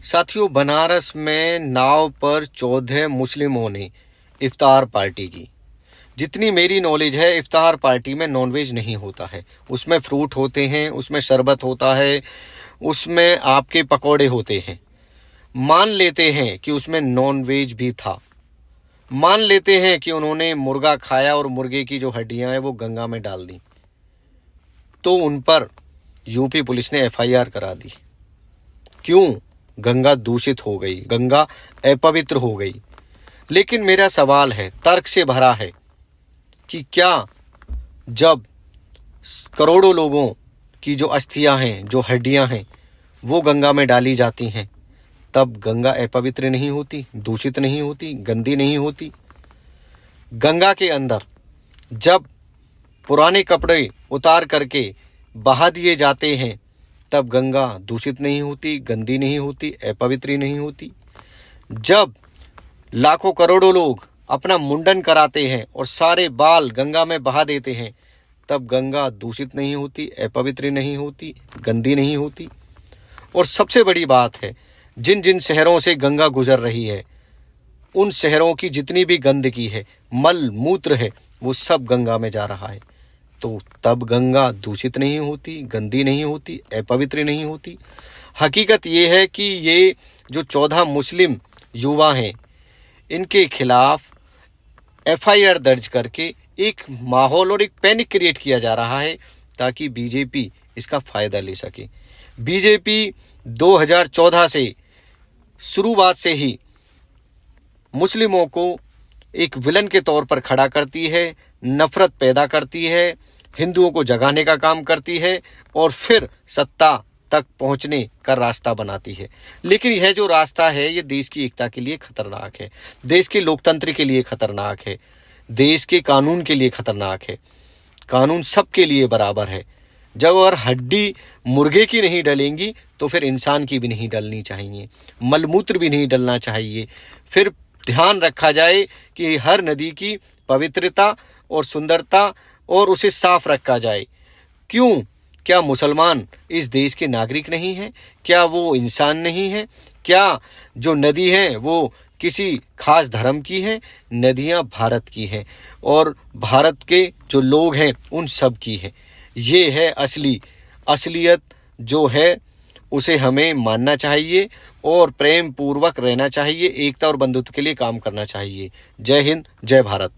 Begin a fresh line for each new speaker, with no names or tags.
साथियों, बनारस में नाव पर 14 मुस्लिमों ने इफ्तार पार्टी की। जितनी मेरी नॉलेज है, इफ्तार पार्टी में नॉनवेज नहीं होता है। उसमें फ्रूट होते हैं, उसमें शरबत होता है, उसमें आपके पकौड़े होते हैं। मान लेते हैं कि उसमें नॉनवेज भी था। मान लेते हैं कि उन्होंने मुर्गा खाया और मुर्गे की जो हड्डियां हैं वो गंगा में डाल दी, तो उन पर यूपी पुलिस ने एफआईआर करा दी। क्यों? गंगा दूषित हो गई, गंगा अपवित्र हो गई। लेकिन मेरा सवाल है, तर्क से भरा है, कि क्या जब करोड़ों लोगों की जो अस्थियां हैं, जो हड्डियां हैं, वो गंगा में डाली जाती हैं, तब गंगा अपवित्र नहीं होती, दूषित नहीं होती, गंदी नहीं होती? गंगा के अंदर जब पुराने कपड़े उतार करके बहा दिए जाते हैं, तब गंगा दूषित नहीं होती, गंदी नहीं होती, अपवित्र नहीं होती? जब लाखों करोड़ों लोग अपना मुंडन कराते हैं और सारे बाल गंगा में बहा देते हैं, तब गंगा दूषित नहीं होती, अपवित्र नहीं होती, गंदी नहीं होती? और सबसे बड़ी बात है, जिन जिन शहरों से गंगा गुजर रही है, उन शहरों की जितनी भी गंदगी है, मल मूत्र है, वो सब गंगा में जा रहा है। तो तब गंगा दूषित नहीं होती, गंदी नहीं होती, अपवित्र नहीं होती? हकीकत ये है कि ये जो 14 मुस्लिम युवा हैं, इनके खिलाफ एफआईआर दर्ज करके एक माहौल और एक पैनिक क्रिएट किया जा रहा है, ताकि बीजेपी इसका फायदा ले सके। बीजेपी 2014 से शुरुआत से ही मुस्लिमों को एक विलन के तौर पर खड़ा करती है, नफरत पैदा करती है, हिंदुओं को जगाने का काम करती है और फिर सत्ता तक पहुंचने का रास्ता बनाती है। लेकिन यह जो रास्ता है, ये देश की एकता के लिए खतरनाक है, देश के लोकतंत्र के लिए खतरनाक है, देश के कानून के लिए खतरनाक है। कानून सबके लिए बराबर है। जब और हड्डी मुर्गे की नहीं डलेंगी, तो फिर इंसान की भी नहीं डलनी चाहिए, मलमूत्र भी नहीं डलना चाहिए। फिर ध्यान रखा जाए कि हर नदी की पवित्रता और सुंदरता और उसे साफ रखा जाए। क्यों? क्या मुसलमान इस देश के नागरिक नहीं हैं? क्या वो इंसान नहीं है? क्या जो नदी है वो किसी खास धर्म की है? नदियां भारत की हैं और भारत के जो लोग हैं उन सब की हैं। ये है असलियत जो है, उसे हमें मानना चाहिए और प्रेम पूर्वक रहना चाहिए, एकता और बंधुत्व के लिए काम करना चाहिए। जय हिंद, जय भारत।